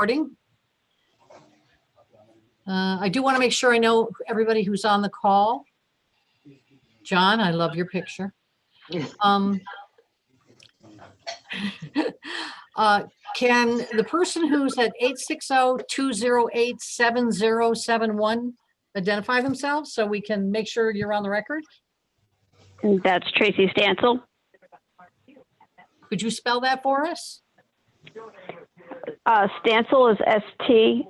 recording. I do want to make sure I know everybody who's on the call. John, I love your picture. Can the person who's at 860-208-7071 identify themselves so we can make sure you're on the record? That's Tracy Stancil. Could you spell that for us? Stancil is S-T-A-N-C-I-L.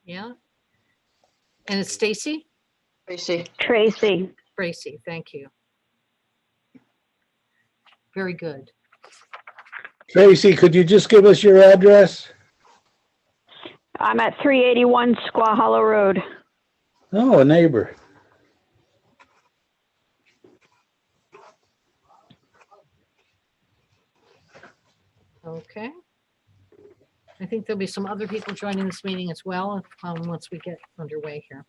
Yeah. And it's Stacy? Tracy. Tracy, thank you. Very good. Tracy, could you just give us your address? I'm at 381 Squaw Hollow Road. Oh, a neighbor. Okay. I think there'll be some other people joining this meeting as well once we get underway here.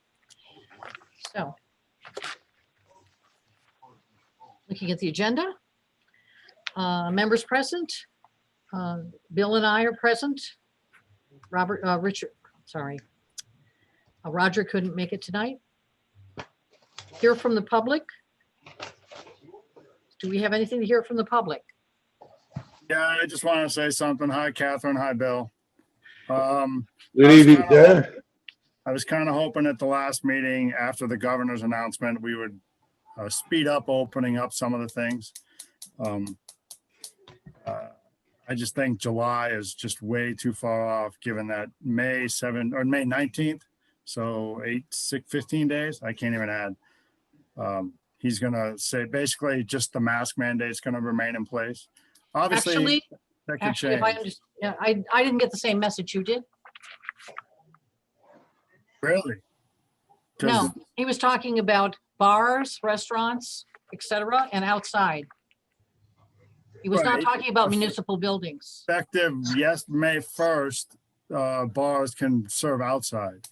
So, looking at the agenda, members present. Bill and I are present. Roger couldn't make it tonight. Hear from the public. Do we have anything to hear from the public? Yeah, I just want to say something. Hi, Catherine. Hi, Bill. Good evening, sir. I was kind of hoping at the last meeting after the governor's announcement, we would speed up opening up some of the things. I just think July is just way too far off, given that May 7th or May 19th. So 15 days. I can't even add. He's going to say basically just the mask mandate is going to remain in place. Obviously, that could change. I didn't get the same message you did. Really? No, he was talking about bars, restaurants, etc., and outside. He was not talking about municipal buildings. Effective, yes, May 1st, bars can serve outside.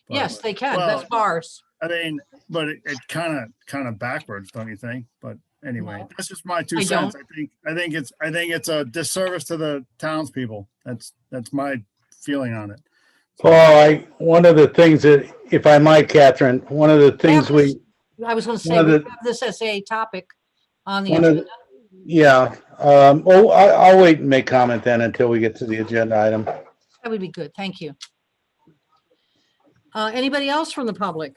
But, yes, they can. well, that's bars. I mean, but it kind of backwards, don't you think? But anyway, No, that's just my 2 I cents. I think it's a disservice to the townspeople. That's my feeling on it. Paul, one of the things that, if I might, Catherine, one of the things I was going to say, we have this as a topic on the agenda. Yeah. I'll wait and make comment then until we get to the agenda item. That would be good. Thank you. Anybody else from the public?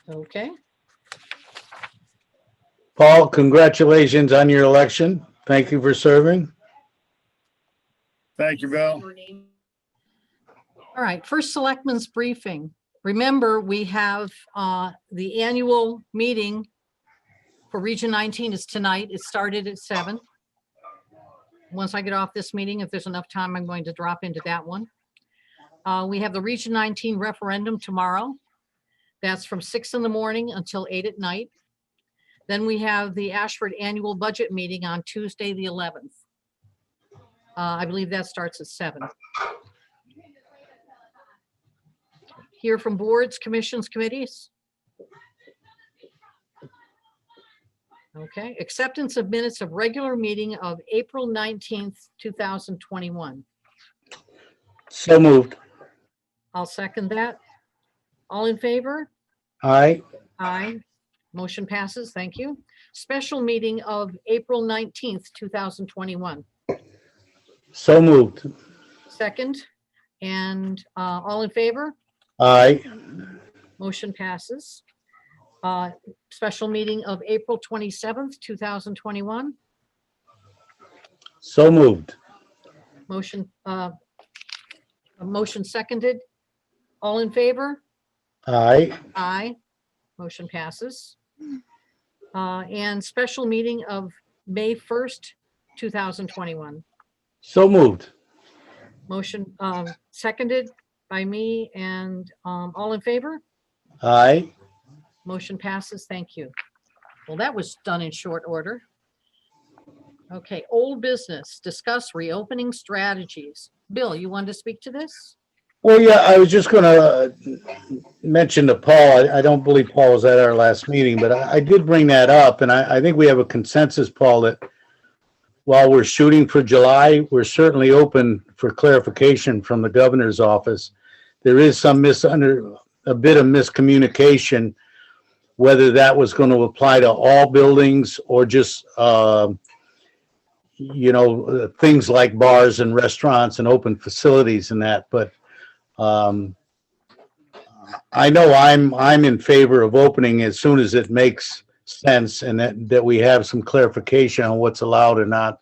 Okay. Paul, congratulations on your election. Thank you for serving. Thank you, Bill. All right, first Selectmen's briefing. Remember, we have the annual meeting for Region 19 is tonight. It started at 7. Once I get off this meeting, if there's enough time, I'm going to drop into that one. We have the Region 19 referendum tomorrow. That's from 6 in the morning until 8 at night. Then we have the Ashford annual budget meeting on Tuesday, the 11th. I believe that starts at 7. Hear from boards, commissions, committees. Okay, acceptance of minutes of regular meeting of April 19th, 2021. So moved. I'll second that. All in favor? Aye. Aye. Motion passes. Thank you. Special meeting of April 19th, 2021. So moved. Second. And all in favor? Aye. Motion passes. Special meeting of April 27th, 2021. So moved. Motion, a motion seconded. All in favor? Aye. Aye. Motion passes. And special meeting of May 1st, 2021. So moved. Motion seconded by me and all in favor? Aye. Motion passes. Thank you. Well, that was done in short order. Okay, old business, discuss reopening strategies. Bill, you wanted to speak to this? Well, yeah, I was just gonna mention to Paul, I don't believe Paul was at our last meeting, but I did bring that up, and I think we have a consensus, Paul, that while we're shooting for July, we're certainly open for clarification from the governor's office. There is some a bit of miscommunication, whether that was going to apply to all buildings or just, things like bars and restaurants and open facilities and that. But I know I'm in favor of opening as soon as it makes sense and that we have some clarification on what's allowed or not.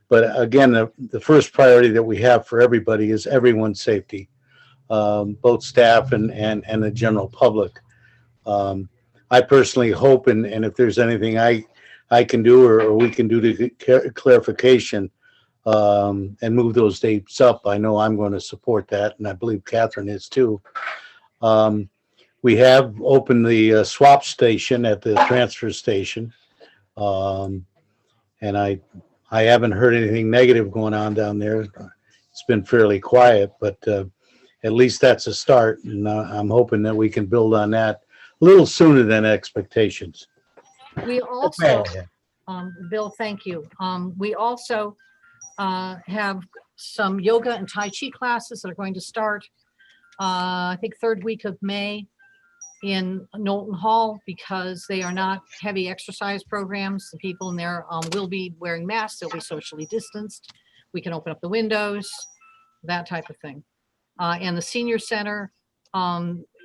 But again, the first priority that we have for everybody is everyone's safety, both staff and the general public. I personally hope, and if there's anything I can do or we can do to get clarification and move those dates up, I know I'm going to support that, and I believe Catherine is too. We have opened the swap station at the transfer station, and I haven't heard anything negative going on down there. It's been fairly quiet, but at least that's a start, and I'm hoping that we can build on that a little sooner than expectations. We also, Bill, thank you. We also have some yoga and Tai Chi classes that are going to start, I think, third week of May in Knowlton Hall, because they are not heavy exercise programs. The people in there will be wearing masks. They'll be socially distanced. We can open up the windows, that type of thing. And the senior center,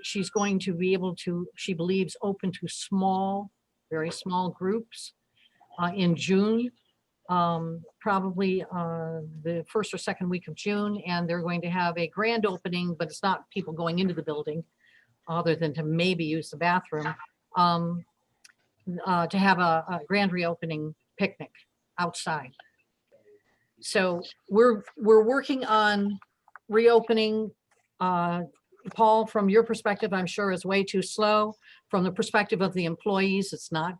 she's going to be able to, she believes, open to small, very small groups in June, probably the first or second week of June. And they're going to have a grand opening, but it's not people going into the building other than to maybe use the bathroom, to have a grand reopening picnic outside. So we're working on reopening. Paul, from your perspective, I'm sure is way too slow. From the perspective of the employees, it's not.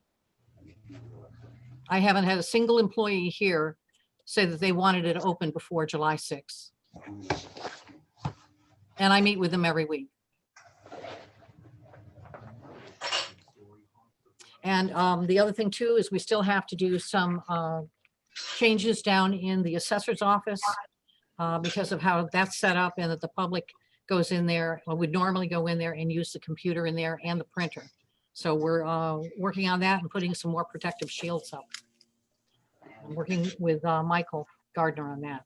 I haven't had a single employee here say that they wanted it open before July 6th. And I meet with them every week. And the other thing too is we still have to do some changes down in the assessor's office because of how that's set up, and that the public goes in there, or would normally go in there and use the computer in there and the printer. So we're working on that and putting some more protective shields up. I'm working with Michael Gardner on that.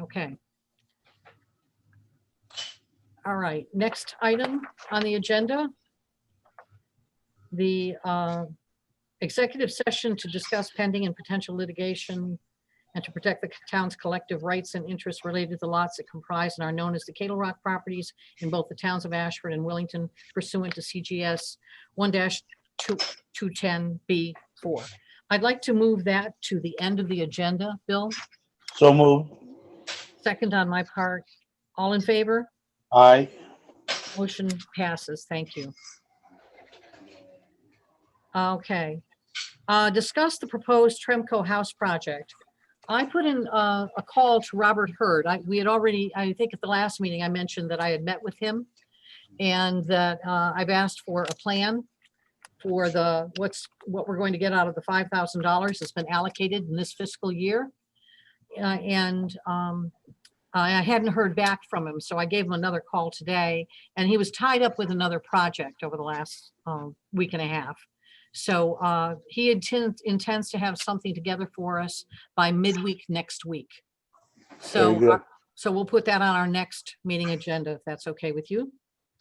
Okay. All right, next item on the agenda. The executive session to discuss pending and potential litigation and to protect the town's collective rights and interests related to the lots that comprise and are known as the Kettle Rock properties in both the towns of Ashford and Willington pursuant to CGS 1-210B4. I'd like to move that to the end of the agenda, Bill. So moved. Second on my part. All in favor? Aye. Motion passes. Thank you. Okay. Discuss the proposed Tremco house project. I put in a call to Robert Hurd. We had already, I think at the last meeting, I mentioned that I had met with him and that I've asked for a plan for what we're going to get out of the $5,000 that's been allocated in this fiscal year. I hadn't heard back from him, so I gave him another call today, and he was tied up with another project over the last week and a half. So he intends to have something together for us by midweek next week. Very good. So we'll put that on our next meeting agenda, if that's okay with you.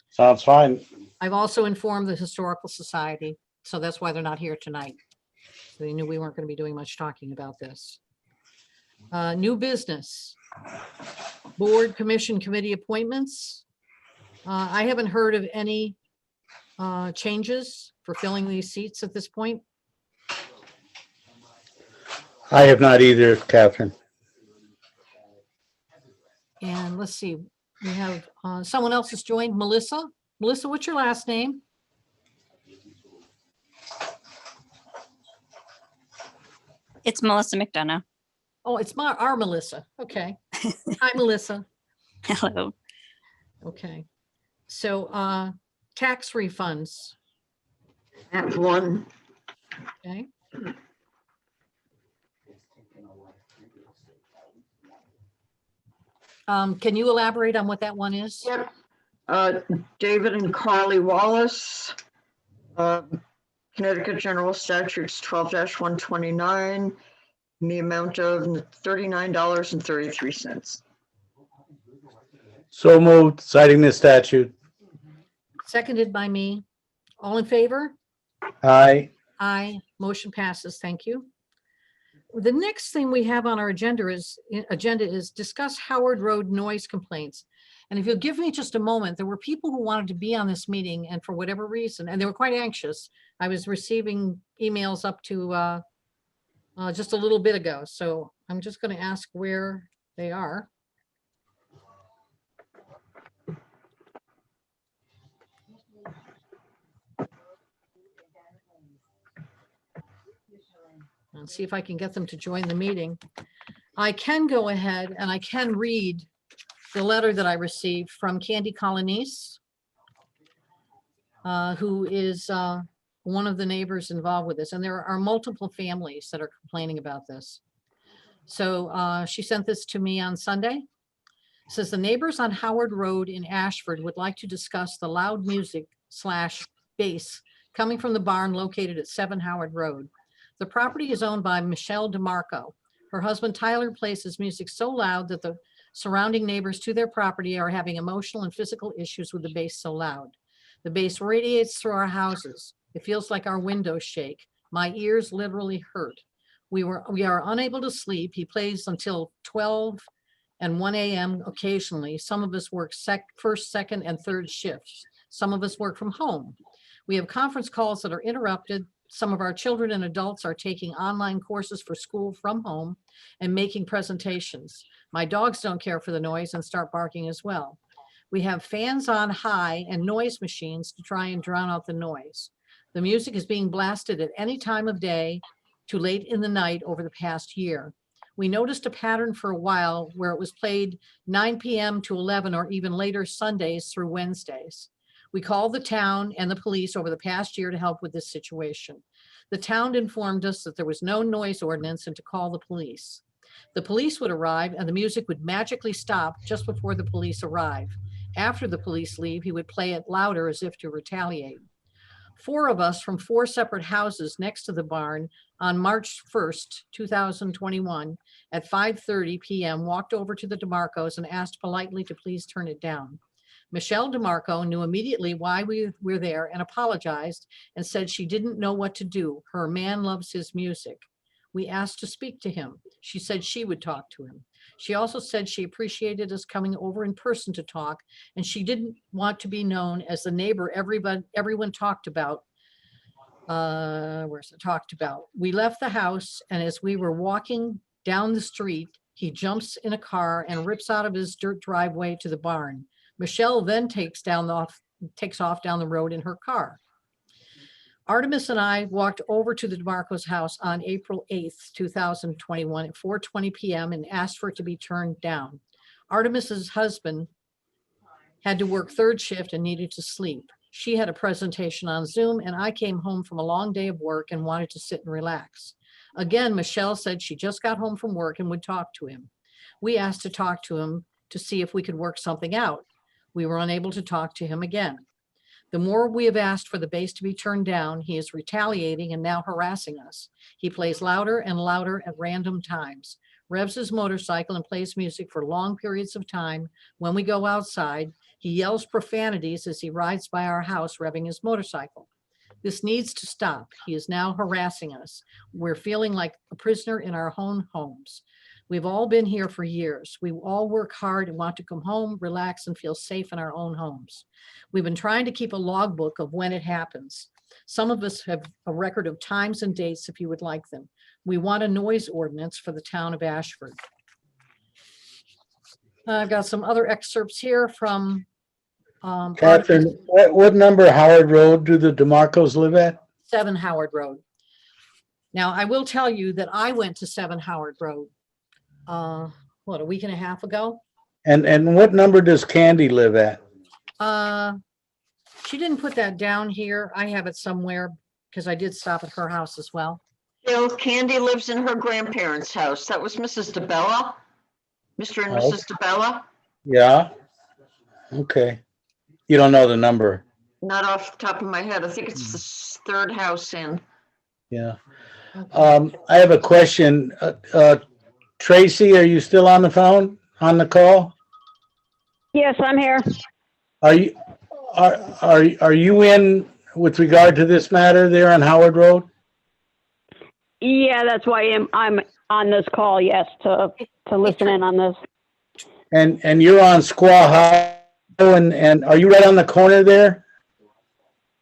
Sounds fine. I've also informed the Historical Society, so that's why they're not here tonight. So they knew we weren't going to be doing much talking about this. New business. Board, commission, committee appointments. I haven't heard of any changes for filling these seats at this point. I have not either, Catherine. And let's see, we have someone else has joined, Melissa. Melissa, what's your last name? It's Melissa McDonough. Oh, it's our Melissa. Okay. Hi, Melissa. Hello. Okay. So, tax refunds, Have one. okay? Can you elaborate on what that one is? Yep. David and Carly Wallace. Connecticut General Statutes 12-129, in the amount of $39.33. So moved, citing the statute. Seconded by me. All in favor? Aye. Aye. Motion passes. Thank you. The next thing we have on our agenda is discuss Howard Road noise complaints. And if you'll give me just a moment, there were people who wanted to be on this meeting and for whatever reason, and they were quite anxious. I was receiving emails up to just a little bit ago. So I'm just going to ask where they are. And see if I can get them to join the meeting. I can go ahead and I can read the letter that I received from Candy Colonies, who is one of the neighbors involved with this. And there are multiple families that are complaining about this. So she sent this to me on Sunday. It says the neighbors on Howard Road in Ashford would like to discuss the loud music / bass coming from the barn located at 7 Howard Road. The property is owned by Michelle DeMarco. Her husband Tyler plays music so loud that the surrounding neighbors to their property are having emotional and physical issues with the bass so loud. The bass radiates through our houses. It feels like our windows shake. My ears literally hurt. We are unable to sleep. He plays until 12 and 1 a.m. occasionally. Some of us work first, second, and third shifts. Some of us work from home. We have conference calls that are interrupted. Some of our children and adults are taking online courses for school from home and making presentations. My dogs don't care for the noise and start barking as well. We have fans on high and noise machines to try and drown out the noise. The music is being blasted at any time of day to late in the night over the past year. We noticed a pattern for a while where it was played 9 p.m. to 11 or even later Sundays through Wednesdays. We called the town and the police over the past year to help with this situation. The town informed us that there was no noise ordinance and to call the police. The police would arrive and the music would magically stop just before the police arrive. After the police leave, he would play it louder as if to retaliate. 4 of us from 4 separate houses next to the barn on March 1st, 2021 at 5:30 p.m. walked over to the DeMarcos and asked politely to please turn it down. Michelle DeMarco knew immediately why we were there and apologized and said she didn't know what to do. Her man loves his music. We asked to speak to him. She said she would talk to him. She also said she appreciated us coming over in person to talk, and she didn't want to be known as the neighbor everyone talked about. We left the house, and as we were walking down the street, he jumps in a car and rips out of his dirt driveway to the barn. Michelle then takes off down the road in her car. Artemis and I walked over to the DeMarco's house on April 8th, 2021 at 4:20 p.m. and asked for it to be turned down. Artemis's husband had to work third shift and needed to sleep. She had a presentation on Zoom and I came home from a long day of work and wanted to sit and relax. Again, Michelle said she just got home from work and would talk to him. We asked to talk to him to see if we could work something out. We were unable to talk to him again. The more we have asked for the bass to be turned down, he is retaliating and now harassing us. He plays louder and louder at random times, revs his motorcycle and plays music for long periods of time. When we go outside, he yells profanities as he rides by our house, revving his motorcycle. This needs to stop. He is now harassing us. We're feeling like a prisoner in our own homes. We've all been here for years. We all work hard and want to come home, relax, and feel safe in our own homes. We've been trying to keep a logbook of when it happens. Some of us have a record of times and dates if you would like them. We want a noise ordinance for the town of Ashford. I've got some other excerpts here from Catherine, what number Howard Road do the DeMarcos live at? 7 Howard Road. Now, I will tell you that I went to 7 Howard Road what, a week and a half ago. And what number does Candy live at? She didn't put that down here. I have it somewhere because I did stop at her house as well. Bill, Candy lives in her grandparents' house. That was Mrs. DeBella. Mr. and Oh. Mrs. DeBella. Yeah. Okay. You don't know the number. Not off the top of my head. I think it's the third house in. Yeah. Okay. I have a question. Tracy, are you still on the phone, on the call? Yes, I'm here. Are you, are you in with regard to this matter there on Howard Road? Yeah, that's why I'm on this call, yes, to listen in on this. And you're on Squaw Hollow, and are you right on the corner there?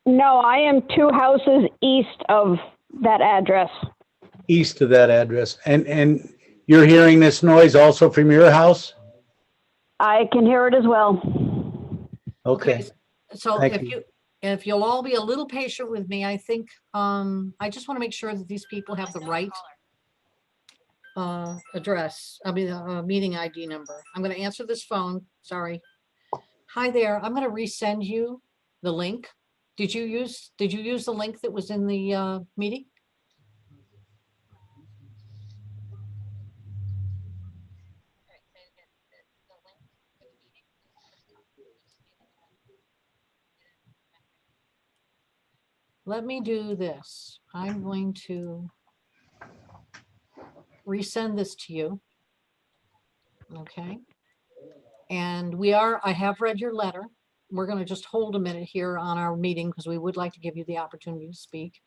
No, I am 2 houses east of that address. East of that address. And you're hearing this noise also from your house? I can hear it as well. Okay. So Thank you. if you'll all be a little patient with me, I think, I just want to make sure that these people have the right address, meeting ID number. I'm going to answer this phone. Sorry. Hi there. I'm going to resend you the link. Did you use the link that was in the meeting? Let me do this. I'm going to resend this to you. Okay. And I have read your letter. We're going to just hold a minute here on our meeting because we would like to give you the opportunity to speak.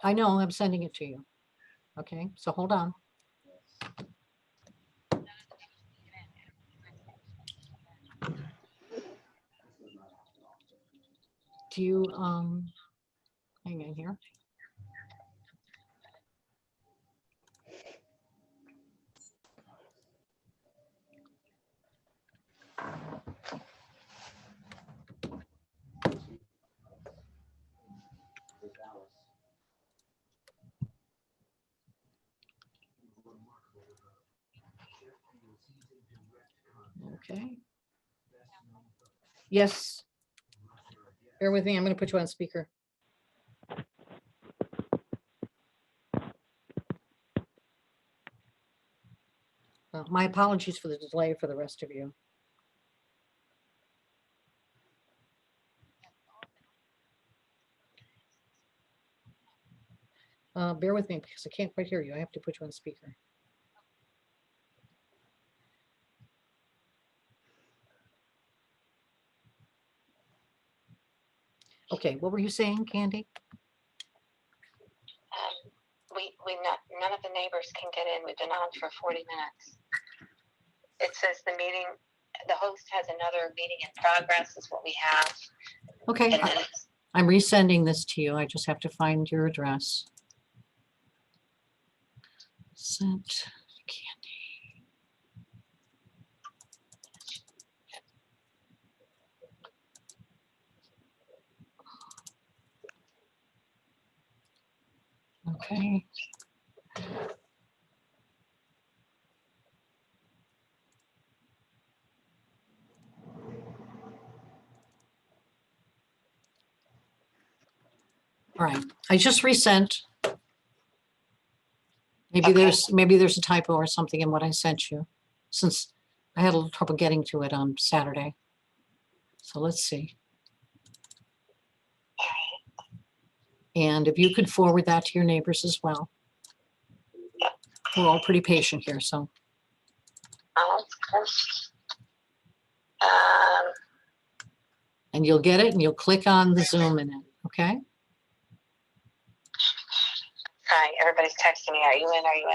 I know, I'm sending it to you. Okay, so hold on. Do you, hang on here. Okay. Yes. Bear with me. I'm going to put you on speaker. My apologies for the delay for the rest of you. Bear with me because I can't quite hear you. I have to put you on speaker. Okay, what were you saying, Candy? None of the neighbors can get in. We've been on for 40 minutes. It says the host has another meeting in progress is what we have. Okay, And then I'm resending this to you. I just have to find your address. Sent Candy. Okay. All right, I just resent. Maybe there's a typo or something in what I sent you, since I had a little trouble getting to it on Saturday. So let's see. And if you could forward that to your neighbors as well. We're all pretty patient here, so. And you'll get it and you'll click on the Zoom in it, okay? Hi, everybody's texting me. Are you in? Are you in?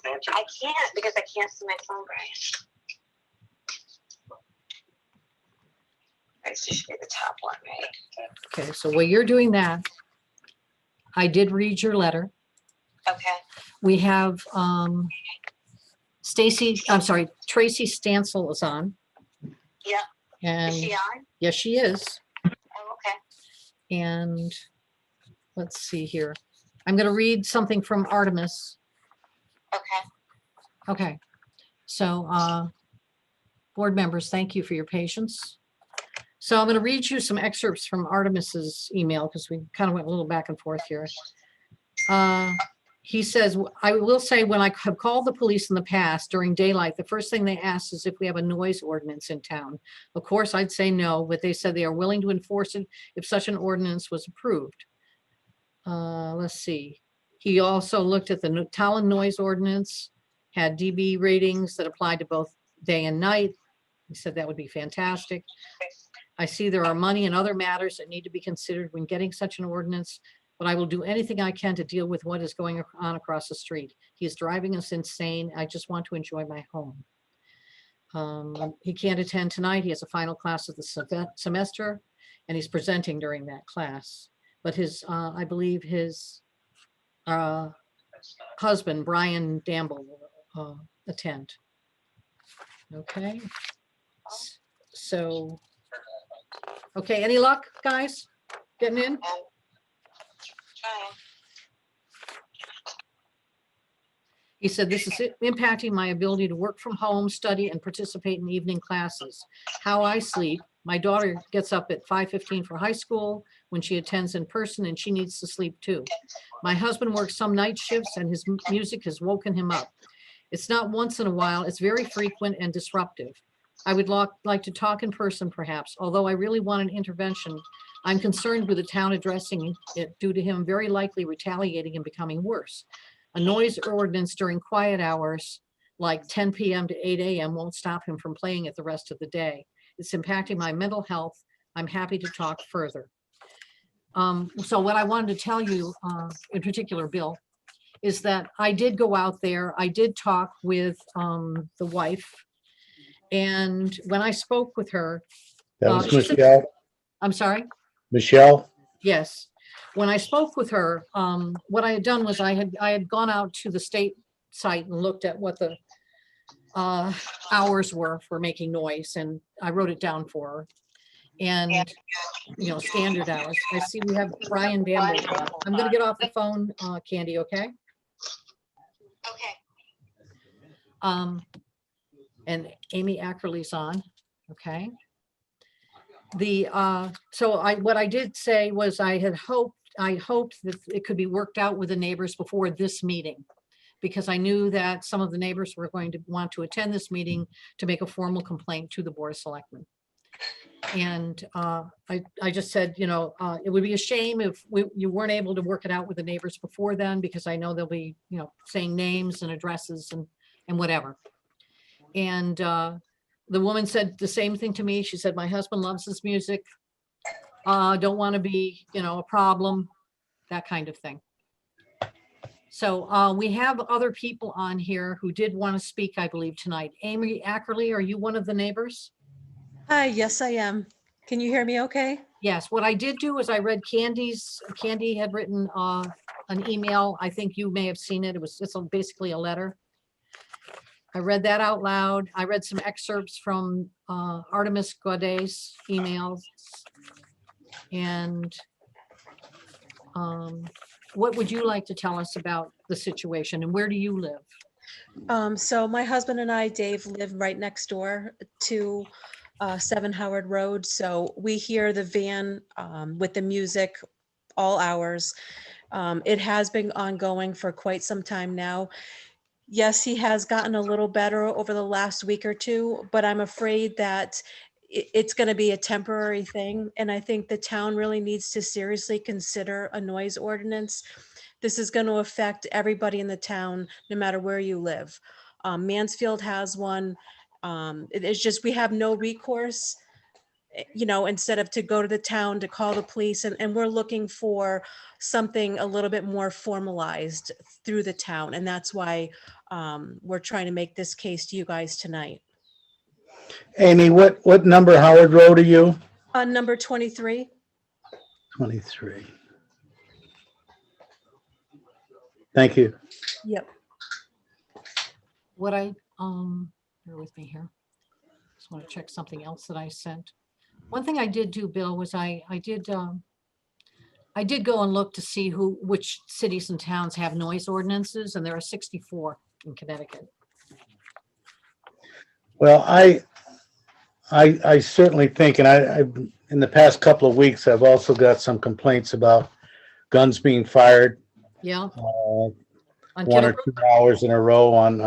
Hang on. I can't because I can't see my phone, Brian. Right, so you should be the top one, right? Okay, so while you're doing that, I did read your letter. Okay. We have Tracy Stansel is on. Yeah. And Is she on? yes, she is. Oh, okay. And let's see here. I'm going to read something from Artemis. Okay. Okay. So, board members, thank you for your patience. So I'm going to read you some excerpts from Artemis's email because we kind of went a little back and forth here. He says, I will say when I have called the police in the past during daylight, the first thing they asked is if we have a noise ordinance in town. Of course, I'd say no, but they said they are willing to enforce it if such an ordinance was approved. Let's see. He also looked at the Talon noise ordinance, had dB ratings that applied to both day and night. He said that would be fantastic. I see there are money and other matters that need to be considered when getting such an ordinance, but I will do anything I can to deal with what is going on across the street. He is driving us insane. I just want to enjoy my home. He can't attend tonight. He has a final class of the semester, and he's presenting during that class. But his, I believe his husband, Brian Damble, will attend. Okay. So, okay, any luck, guys? Getting in? Trying. He said, this is impacting my ability to work from home, study, and participate in evening classes. How I sleep. My daughter gets up at 5:15 for high school when she attends in person, and she needs to sleep too. My husband works some night shifts, and his music has woken him up. It's not once in a while. It's very frequent and disruptive. I would like to talk in person, perhaps, although I really want an intervention. I'm concerned with the town addressing it due to him very likely retaliating and becoming worse. A noise ordinance during quiet hours, like 10 p.m. to 8 a.m. won't stop him from playing it the rest of the day. It's impacting my mental health. I'm happy to talk further. So what I wanted to tell you, in particular, Bill, is that I did go out there. I did talk with the wife. And when I spoke with her, That was she said- Michelle. I'm sorry? Michelle? Yes. When I spoke with her, what I had done was I had gone out to the state site and looked at what the hours were for making noise, and I wrote it down for her. And, you know, standard hours. I see we have Brian Damble. I'm going to get off the phone, Candy, okay? Okay. And Amy Akerley's on, okay? So what I did say was I hoped that it could be worked out with the neighbors before this meeting, because I knew that some of the neighbors were going to want to attend this meeting to make a formal complaint to the Board of Selectmen. And I just said, you know, it would be a shame if you weren't able to work it out with the neighbors before then, because I know they'll be, you know, saying names and addresses and whatever. And the woman said the same thing to me. She said, my husband loves his music. Don't want to be, you know, a problem, that kind of thing. So we have other people on here who did want to speak, I believe, tonight. Amy Akerley, are you one of the neighbors? Hi, yes, I am. Can you hear me okay? Yes, what I did do is I read Candy had written an email. I think you may have seen it. It's basically a letter. I read that out loud. I read some excerpts from Artemis Godet's emails. And what would you like to tell us about the situation, and where do you live? So my husband and I, Dave, live right next door to 7 Howard Road. So we hear the van with the music all hours. It has been ongoing for quite some time now. Yes, he has gotten a little better over the last week or two, but I'm afraid that it's going to be a temporary thing. And I think the town really needs to seriously consider a noise ordinance. This is going to affect everybody in the town, no matter where you live. Mansfield has one. It's just, we have no recourse, you know, instead of to go to the town to call the police, and we're looking for something a little bit more formalized through the town. And that's why we're trying to make this case to you guys tonight. Amy, what number Howard Road are you? Number 23. 23. Thank you. Yep. What bear with me here. Just want to check something else that I sent. One thing I did do, Bill, was I did go and look to see which cities and towns have noise ordinances, and there are 64. in Connecticut. Well, I certainly think, and I've in the past couple of weeks, I've also got some complaints about guns being fired Yeah. one On or Kittlebrook? 2 hours in a row on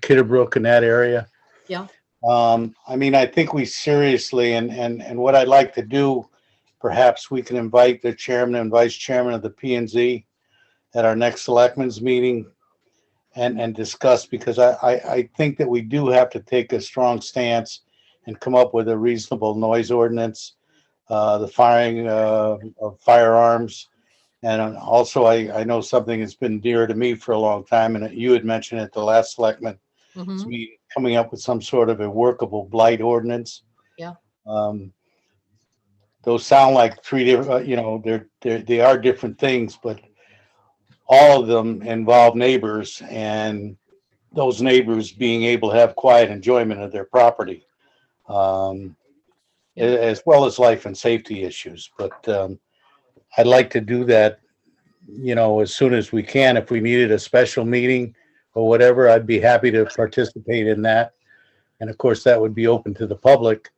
Kitterbrook in that area. Yeah. I mean, I think we seriously, and what I'd like to do, perhaps we can invite the chairman and vice chairman of the P and Z at our next selectmen's meeting and discuss, because I think that we do have to take a strong stance and come up with a reasonable noise ordinance, the firing of firearms. And also, I know something that's been dear to me for a long time, and you had mentioned at the last selectmen, Mhm. coming up with some sort of a workable blight ordinance. Yeah. Those sound like three different, they are different things, but all of them involve neighbors and those neighbors being able to have quiet enjoyment of their property, Yeah. as well as life and safety issues. But I'd like to do that, as soon as we can. If we needed a special meeting or whatever, I'd be happy to participate in that. And of course, that would be open to the public.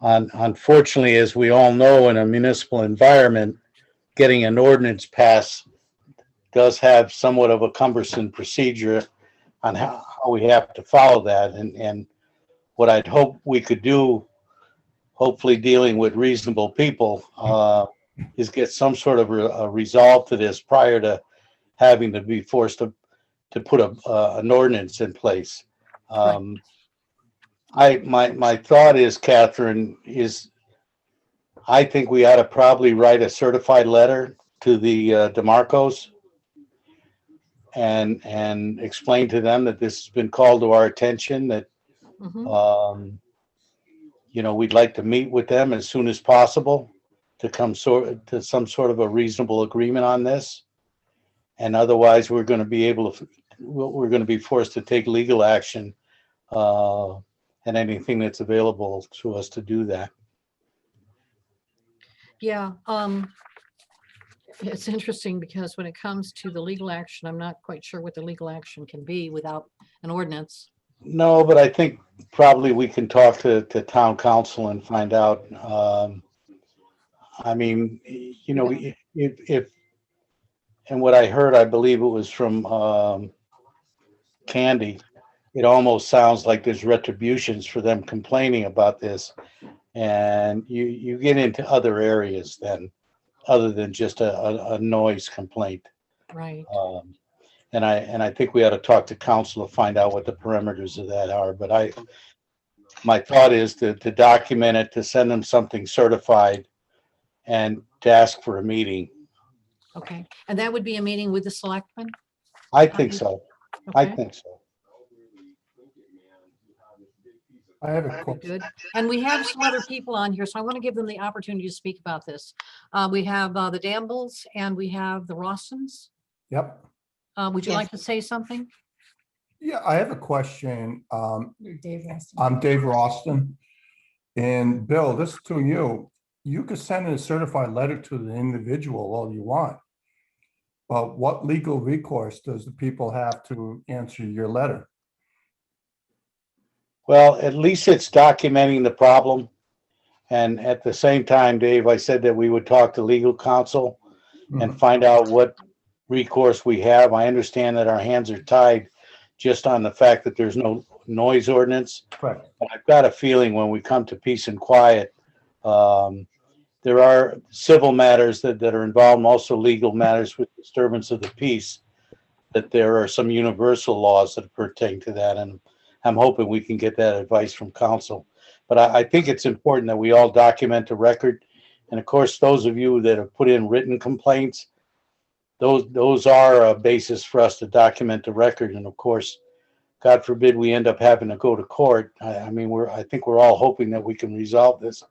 Unfortunately, as we all know, in a municipal environment, getting an ordinance passed does have somewhat of a cumbersome procedure on how we have to follow that. And what I'd hope we could do, hopefully dealing with reasonable people, is get some sort of a resolve to this prior to having to be forced to put an ordinance in place. My thought is, Catherine, is I think we ought to probably write a certified letter to the DeMarcos and explain to them that this has been called to our attention, that Mhm. we'd like to meet with them as soon as possible to come to some sort of a reasonable agreement on this. And otherwise, we're going to be forced to take legal action, and anything that's available to us to do that. Yeah. It's interesting because when it comes to the legal action, I'm not quite sure what the legal action can be without an ordinance. No, but I think probably we can talk to town council and find out. I mean, if and what I heard, I believe it was from Candy, it almost sounds like there's retributions for them complaining about this. And you get into other areas then, other than just a noise complaint. Right. And I think we ought to talk to council to find out what the parameters of that are. But my thought is to document it, to send them something certified, and to ask for a meeting. Okay. And that would be a meeting with the selectmen? I think so. I Okay. think so. I have a Very question. good. And we have some other people on here, so I want to give them the opportunity to speak about this. We have the Dambles and we have the Rossons. Yep. Would you Yes. like to say something? Yeah, I have a question. Dave Rustin. I'm Dave Roston. And Bill, this is to you. You could send a certified letter to the individual all you want. But what legal recourse does the people have to answer your letter? Well, at least it's documenting the problem. And at the same time, Dave, I said that we would talk to legal counsel and find out what recourse we have. I understand that our hands are tied just on the fact that there's no noise ordinance. Correct. But I've got a feeling when we come to peace and quiet, there are civil matters that are involved, and also legal matters with disturbance of the peace, that there are some universal laws that pertain to that. And I'm hoping we can get that advice from council. But I think it's important that we all document the record. And of course, those of you that have put in written complaints, those are a basis for us to document the record. And of course, God forbid we end up having to go to court. I think we're all hoping that we can resolve this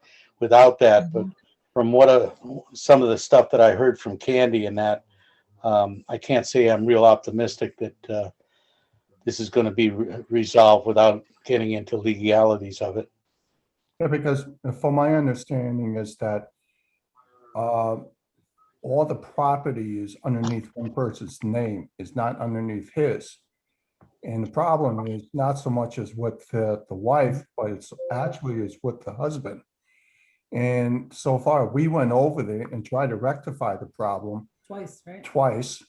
without that. But from some of the stuff that I heard from Candy and that, I can't say I'm real optimistic that this is going to be resolved without getting into legalities of it. Yeah, because from my understanding is that all the property is underneath one person's name, is not underneath his. And the problem is not so much as with the wife, but it's actually is with the husband. And so far, we went over there and tried to rectify the problem Twice, right? twice.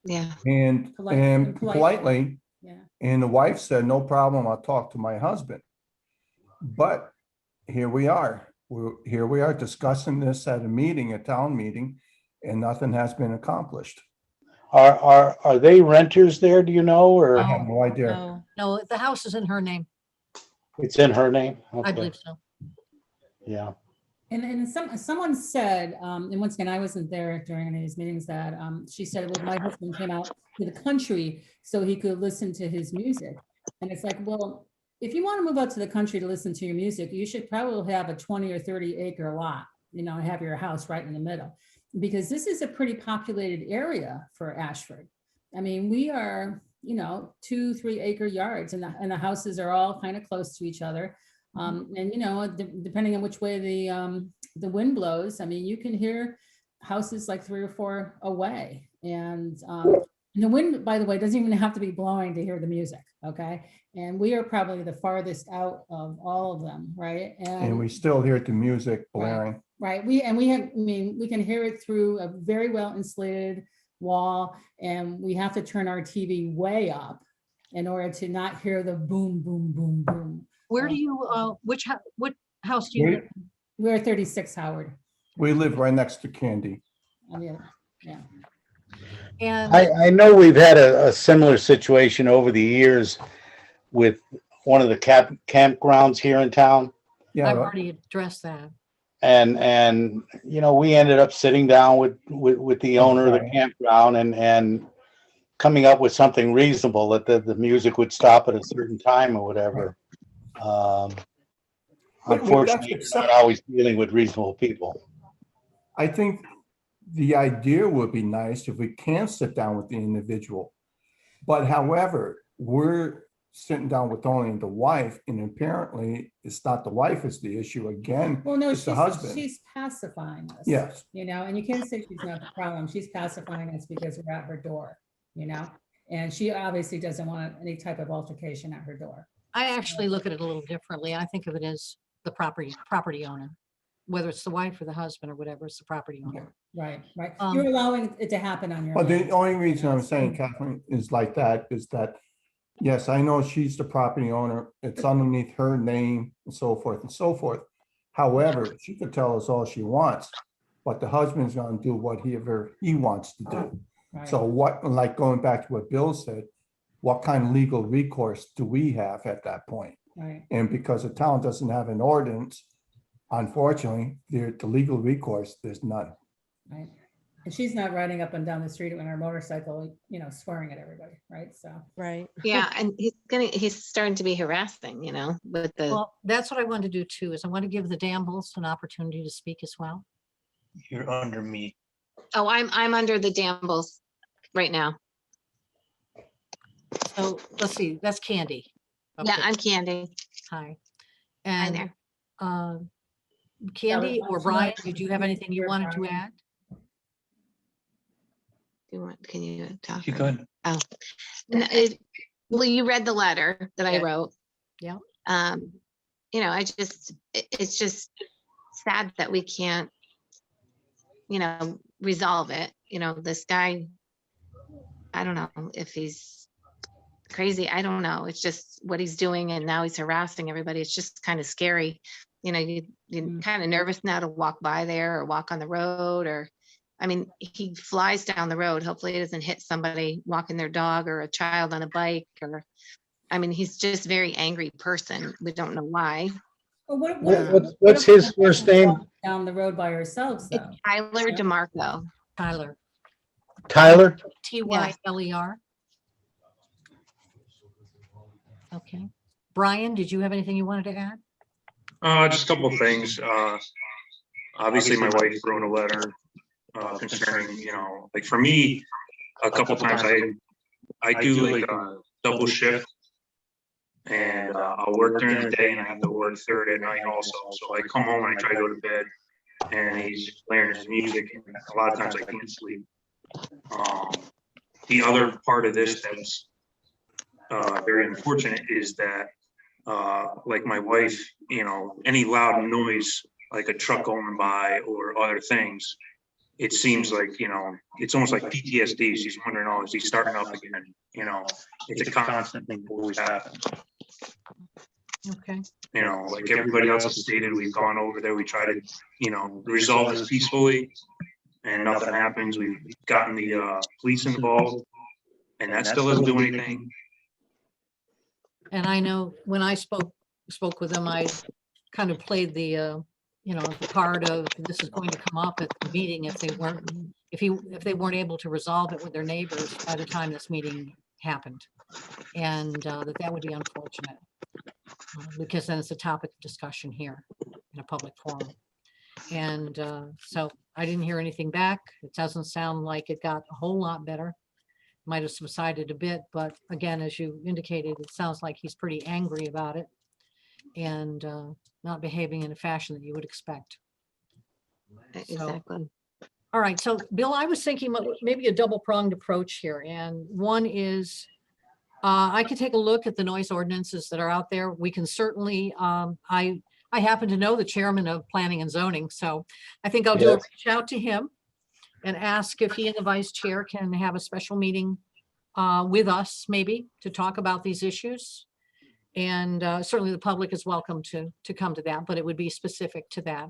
Yeah. And politely, Yeah. and the wife said, no problem, I'll talk to my husband. But here we are, here we are discussing this at a meeting, a town meeting, and nothing has been accomplished. Are they renters there, do you know, or I have no idea. No, No, the house is in her name. it's in her name? I Okay. believe so. Yeah. And someone said, and once again, I wasn't there during any of these meetings, that she said, well, my husband came out to the country so he could listen to his music. And it's like, well, if you want to move out to the country to listen to your music, you should probably have a 20 or 30 acre lot, you know, and have your house right in the middle, because this is a pretty populated area for Ashford. I mean, we are, you know, 2-3 acre yards, and the houses are all kind of close to each other. And, you know, depending on which way the wind blows, I mean, you can hear houses like 3 or 4 away. And the wind, by the way, doesn't even have to be blowing to hear the music. Okay. And we are probably the farthest out of all of them. Right. And we still hear the music blaring. Right. We can hear it through a very well insulated wall, and we have to turn our TV way up in order to not hear the boom, boom, boom, boom. Where do you, what house do you live in? We're 36 Howard. We live right next to Candy. Yeah. And I know we've had a similar situation over the years with one of the campgrounds here in town. Yeah, I've already addressed that. And you know, we ended up sitting down with the owner of the campground and coming up with something reasonable, that the music would stop at a certain time or whatever. Unfortunately, it's not always dealing with reasonable people. I think the idea would be nice if we can sit down with the individual. But however, we're sitting down with only the wife, and apparently it's not the wife is the issue again. Well, no, it's the husband. she's pacifying us. Yes. You know, and you can't say she's not the problem. She's pacifying us because we're at her door, you know, and she obviously doesn't want any type of altercation at her door. I actually look at it a little differently. I think of it as the property owner, whether it's the wife or the husband or whatever, it's the property owner. Right. You're allowing it to happen on your But land. the only reason I'm saying, Kathleen, is like that, is that, yes, I know she's the property owner. It's underneath her name and so forth and so forth. However, she could tell us all she wants, but the husband's gonna do whatever he wants to do. Right. So what, like going back to what Bill said, what kind of legal recourse do we have at that point? Right. And because the town doesn't have an ordinance, unfortunately, the legal recourse, there's none. Right. And she's not riding up and down the street on her motorcycle, you know, swearing at everybody, right? So. right. Yeah, and he's starting to be harassing, you know, with the, Well, that's what I want to do too, is I want to give the Dambles an opportunity to speak as well. You're under me. oh, I'm under the Dambles right now. So let's see, that's Candy. Yeah, Okay, I'm Candy. Hi. Hi And there. Candy or Brian, did you have anything you wanted to add? Can you talk? You could. Oh, well, you read the letter that I Yeah. wrote. Yeah. You know, it's just sad that we can't, you know, resolve it. You know, this guy, I don't know if he's crazy. I don't know. It's just what he's doing, and now he's harassing everybody. It's just kind of scary. You know, you're kind of nervous now to walk by there or walk on the road, or, I mean, he flies down the road. Hopefully he doesn't hit somebody walking their dog or a child on a bike, or, I mean, he's just a very angry person. We don't know why. Well, What's his first name? Down the road by ourselves, It's though. Tyler DeMarco. Tyler, Tyler? Tyler. Okay. Brian, did you have anything you wanted to add? Just a couple of things. Obviously, my wife wrote a letter concerning, you know, like for me, a couple times I do like a double shift, and I'll work during the day and I have to work third at night also. So I come home and I try to go to bed and he's blaring his music, and a lot of times I can't sleep. The other part of this that's very unfortunate is that, like my wife, you know, any loud noise, like a truck going by or other things, it seems like, you know, it's almost like PTSD. She's wondering, oh, is he starting up again? You know, it's a constant thing that always happens. Okay. You know, like everybody else has stated, we've gone over there, we try to, you know, resolve this peacefully, and nothing happens. We've gotten the police involved, and that still doesn't do anything. And I know when I spoke with them, I kind of played the, you know, the card of this is going to come up at the meeting if they weren't able to resolve it with their neighbors by the time this meeting happened. And that would be unfortunate, because then it's a topic of discussion here in a public forum. And so I didn't hear anything back. It doesn't sound like it got a whole lot better. Might have subsided a bit, but again, as you indicated, it sounds like he's pretty angry about it and not behaving in a fashion that you would expect. Exactly. All right, so Bill, I was thinking maybe a double-pronged approach here, and one is I could take a look at the noise ordinances that are out there. We can certainly, I happen to know the chairman of Planning and Zoning, so I think I'll do a reach out to him and ask if he and the vice chair can have a special meeting with us, maybe, to talk about these issues. And certainly the public is welcome to come to that, but it would be specific to that.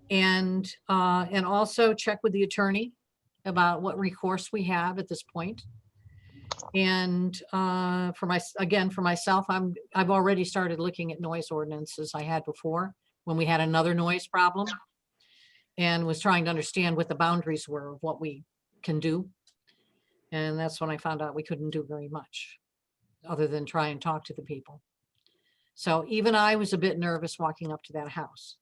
And also check with the attorney about what recourse we have at this point. And for myself, I've already started looking at noise ordinances I had before when we had another noise problem, and was trying to understand what the boundaries were of what we can do. And that's when I found out we couldn't do very much other than try and talk to the people. So even I was a bit nervous walking up to that house.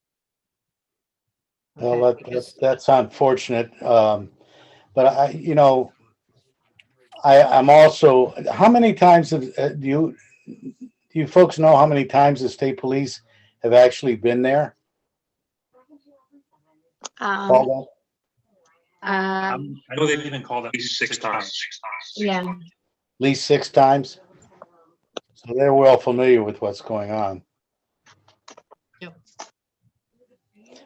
Well, Okay, that's unfortunate. But I'm also, how many times do you folks know how many times the state police have actually been there? Called up? I know they've even called at least 6 times. Yeah. At least 6 times? So they're well familiar with what's going on. Yep.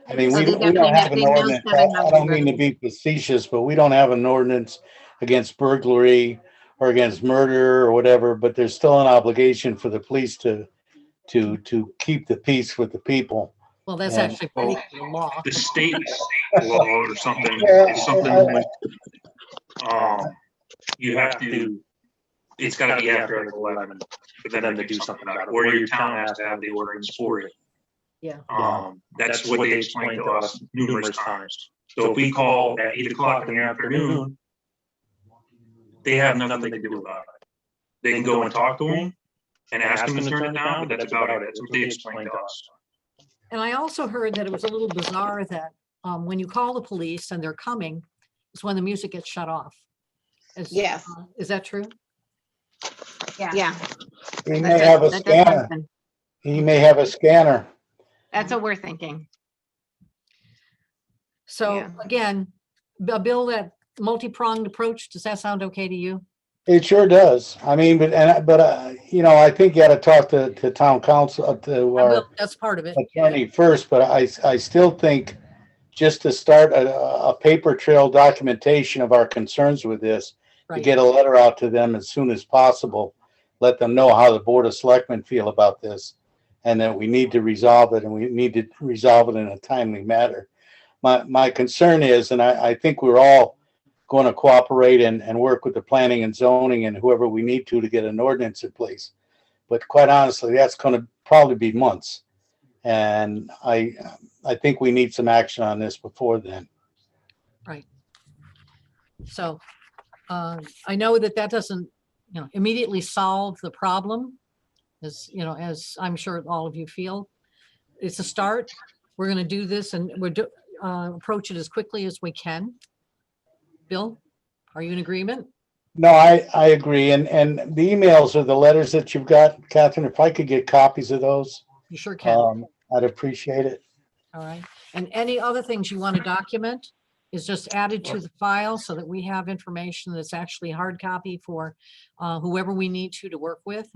I mean, So we they don't definitely have an they know ordinance. 7 I don't mean to be facetious, but we don't have an ordinance against burglary or against murder or whatever, but there's still an obligation for the police to keep the peace with the people. Well, that's And actually pretty the law. The state law or something Yeah, is something like, you have to, it's gotta be after Article 11 for them to do something about it, or your town has to have the ordinance for it. Yeah. That's what they explained to us numerous times. So if we call at 8 o'clock in the afternoon, they have nothing to do about it. They can go and talk to them and ask them to turn it down, but that's about it. That's what they explained to us. And I also heard that it was a little bizarre that when you call the police and they're coming, is when the music gets shut off. Yes. Is that true? Yeah. He may have a scanner. He may have a scanner. That's what we're thinking. So Yeah. again, Bill, that multi-pronged approach, does that sound okay to you? It sure does. I mean, but I think you got to talk to town council, to our That's part of it. attorney first, but I still think just to start a paper trail documentation of our concerns with this, to Right. get a letter out to them as soon as possible, let them know how the Board of Selectmen feel about this, and that we need to resolve it, and we need to resolve it in a timely manner. My concern is, and I think we're all going to cooperate and work with the planning and zoning and whoever we need to get an ordinance in place. But quite honestly, that's going to probably be months. And I think we need some action on this before then. Right. So I know that doesn't, immediately solve the problem, as I'm sure all of you feel. It's a start. We're going to do this, and we're approach it as quickly as we can. Bill, are you in agreement? No, I agree. And the emails or the letters that you've got, Catherine, if I could get copies of those, You sure can. I'd appreciate it. All right. And any other things you want to document is just added to the file so that we have information that's actually hard copy for whoever we need to work with.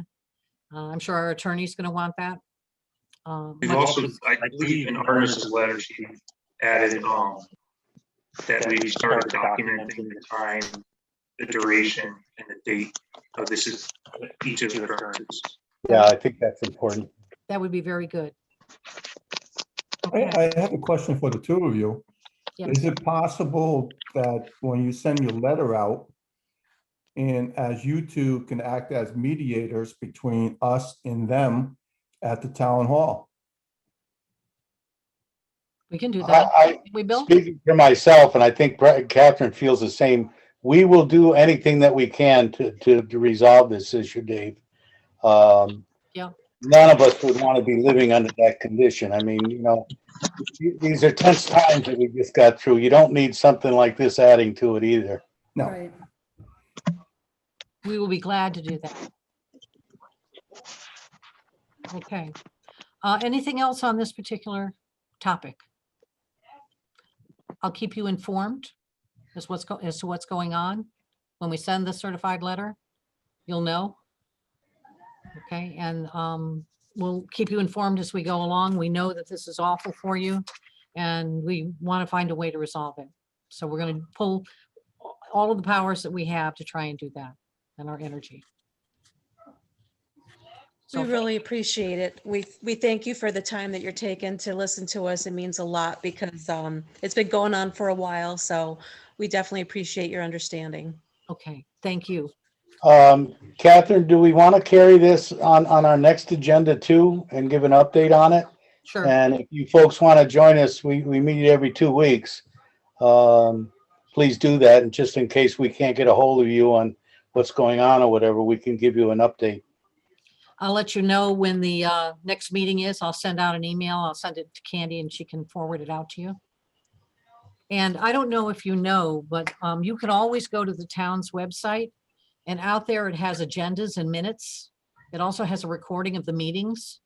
I'm sure our attorney's going to want that. We've much- also, I believe in Artemis's letter, she added, that we started documenting the time, the duration, and the date of this is each of the occurrences. Yeah, I think that's important. That would be very good. I, Okay, I have a question for the two of you. Yeah. Is it possible that when you send your letter out, and as you two can act as mediators between us and them at the town hall? we can do that. I, We, Bill? speaking for myself, and I think Catherine feels the same, we will do anything that we can to resolve this issue, Dave. Yeah. None of us would want to be living under that condition. I mean, you know, these are tense times that we just got through. You don't need something like this adding to it either. No. Right. We will be glad to do that. Okay. Anything else on this particular topic? I'll keep you informed as to what's going on. When we send the certified letter, you'll know. Okay, and we'll keep you informed as we go along. We know that this is awful for you, and we want to find a way to resolve it. So we're going to pull all of the powers that we have to try and do that, and our energy. We So really appreciate it. We thank you for the time that you're taking to listen to us. It means a lot because it's been going on for a while. So we definitely appreciate your understanding. okay, thank you. Catherine, do we want to carry this on our next agenda too and give an update on it? Sure. And if you folks want to join us, we meet every 2 weeks. Please do that. And just in case we can't get a hold of you on what's going on or whatever, we can give you an update. I'll let you know when the next meeting is. I'll send out an email. I'll send it to Candy and she can forward it out to you. And I don't know if you know, but you can always go to the town's website, and out there it has agendas and minutes. It also has a recording of the meetings.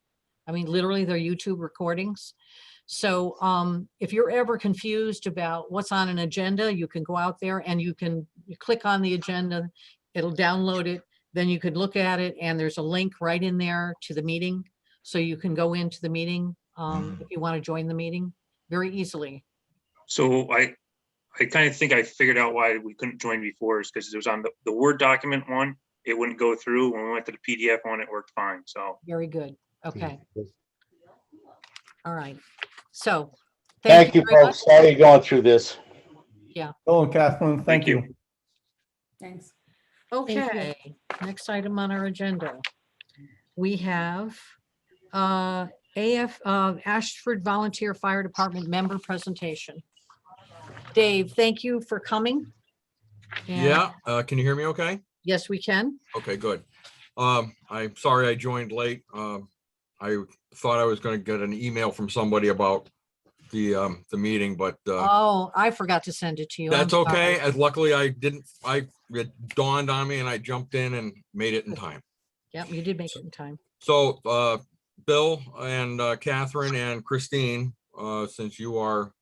I mean, literally they're YouTube recordings. So if you're ever confused about what's on an agenda, you can go out there and you click on the agenda, it'll download it. Then you could look at it and there's a link right in there to the meeting. So you can go into the meeting if you want to join the meeting very easily. So I kind of think I figured out why we couldn't join before, is because it was on the Word document one, it wouldn't go through. When we went to the PDF one, it worked fine, so. Very good. Okay. All right. So. Thank you, very much. folks. Sorry you're going through this. Oh, Catherine, thank you. Thanks. Okay, next item on our agenda. We have Ashford Volunteer Fire Department member presentation. Dave, thank you for coming. And- Yeah, can you hear me okay? Yes, we can. Okay, good. I'm sorry I joined late. I thought I was going to get an email from somebody about the meeting, but Oh, I forgot to send it to you. I'm that's sorry. okay. As luckily it dawned on me and I jumped in and made it in time. Yep, you did make it in time. So Bill and Catherine and Christine, since you are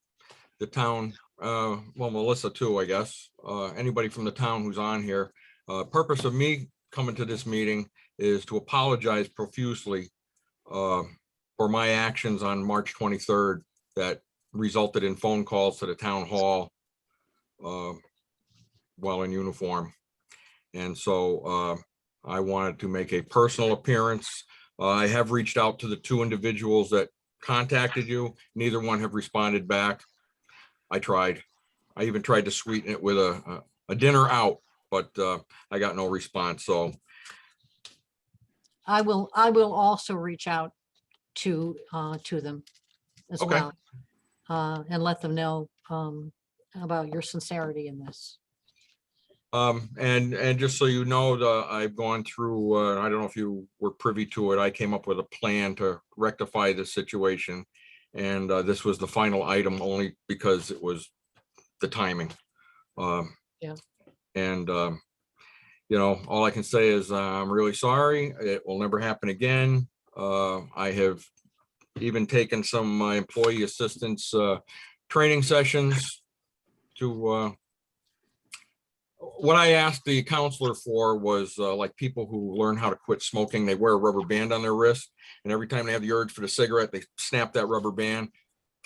the town, well, Melissa too, I guess, anybody from the town who's on here, purpose of me coming to this meeting is to apologize profusely for my actions on March 23rd that resulted in phone calls to the town hall while in uniform. And so I wanted to make a personal appearance. I have reached out to the two individuals that contacted you. Neither one have responded back. I tried. I even tried to sweeten it with a dinner out, but I got no response. So I will also reach out to them as Okay. well, and let them know about your sincerity in this. and just so you know, I've gone through, I don't know if you were privy to it. I came up with a plan to rectify this situation. And this was the final item only because it was the timing. Yeah. And, you know, all I can say is I'm really sorry. It will never happen again. I have even taken some employee assistance training sessions to what I asked the counselor for was like people who learn how to quit smoking. They wear a rubber band on their wrist, and every time they have the urge for the cigarette, they snap that rubber band.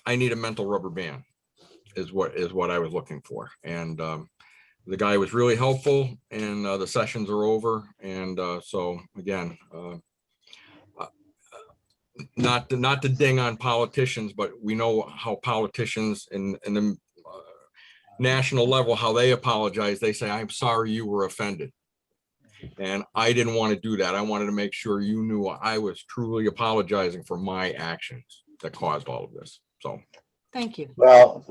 I need a mental rubber band is what I was looking for. And the guy was really helpful, and the sessions are over. And so again, not to ding on politicians, but we know how politicians in the national level, how they apologize. They say, I'm sorry you were offended. And I didn't want to do that. I wanted to make sure you knew I was truly apologizing for my actions that caused all of this. So Thank you. Well,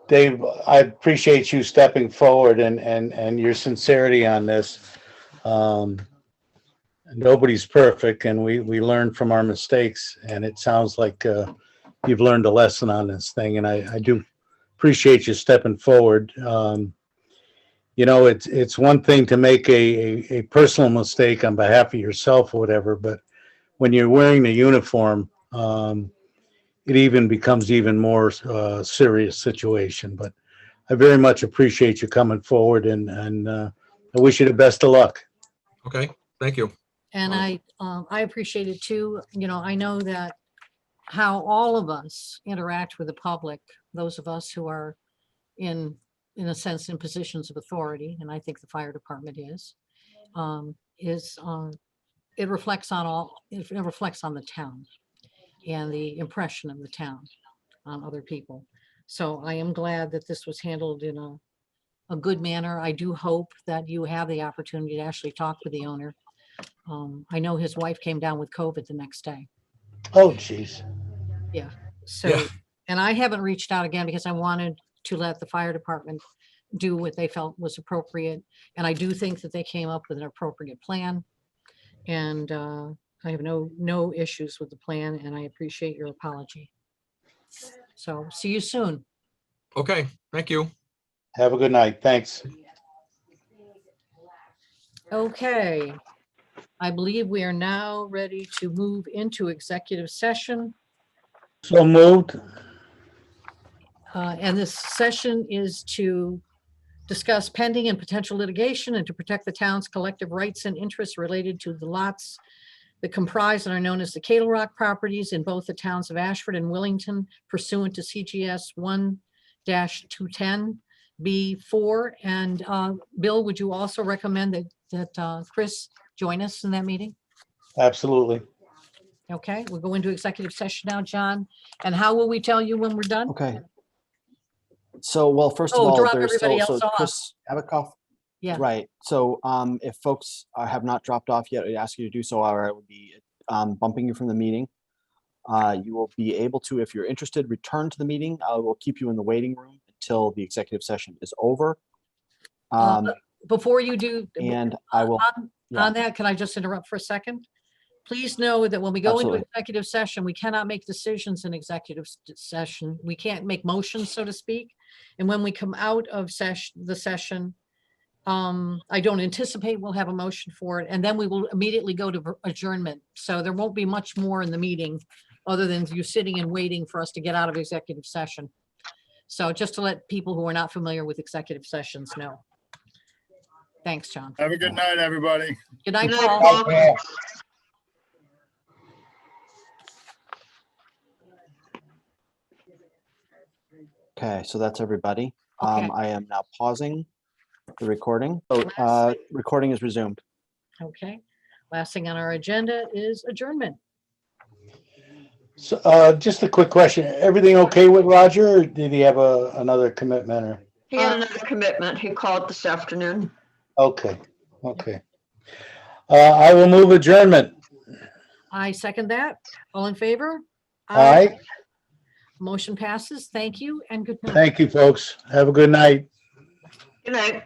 Dave, I appreciate you stepping forward and your sincerity on this. Nobody's perfect, and we learn from our mistakes, and it sounds like you've learned a lesson on this thing, and I do appreciate you stepping forward. You know, it's one thing to make a personal mistake on behalf of yourself or whatever, but when you're wearing the uniform, it even becomes even more serious situation. But I very much appreciate you coming forward, and I wish you the best of luck. okay, thank you. And I appreciate it too. You know, I know that how all of us interact with the public, those of us who are in a sense, in positions of authority, and I think the fire department is it reflects on it reflects on the town and the impression of the town on other people. So I am glad that this was handled in a good manner. I do hope that you have the opportunity to actually talk with the owner. I know his wife came down with COVID the next day. Oh, geez. Yeah. So, Yeah. and I haven't reached out again because I wanted to let the fire department do what they felt was appropriate. And I do think that they came up with an appropriate plan. And I have no issues with the plan, and I appreciate your apology. So see you soon. Okay, thank you. Have a good night. Thanks. Okay. I believe we are now ready to move into executive session. So moved. And this session is to discuss pending and potential litigation and to protect the town's collective rights and interests related to the lots that comprise and are known as the Cattle Rock properties in both the towns of Ashford and Willington pursuant to CGS 1-210B4. And Bill, would you also recommend that Chris join us in that meeting? Absolutely. Okay, we'll go into executive session now, John. And how will we tell you when we're done? Okay. So, well, first of Oh, all, drop there's everybody still, else so off. Chris Abakoff, Yeah. right. So, if folks have not dropped off yet, I ask you to do so, or I will be bumping you from the meeting. You will be able to, if you're interested, return to the meeting. I will keep you in the waiting room until the executive session is over. Before you do, And I will, on that, can I just interrupt for a second? Please know that when we go into Absolutely. executive session, we cannot make decisions in executive session. We can't make motions, so to speak. And when we come out of the session, I don't anticipate we'll have a motion for it. And then we will immediately go to adjournment. So there won't be much more in the meeting other than you sitting and waiting for us to get out of executive session. So just to let people who are not familiar with executive sessions know. Thanks, John. Have a good night, everybody. Good night, Good night, Paul. Paul. okay, so that's everybody. Okay. I am now pausing the recording. So, recording is resumed. Okay. Last thing on our agenda is adjournment. So, just a quick question. Everything okay with Roger, or did he have another commitment? Or He had another commitment. He called this afternoon. okay, okay. I will move adjournment. I second that. All in favor? Aye. Motion passes. Thank you and good night. Thank you, folks. Have a good night. Good night.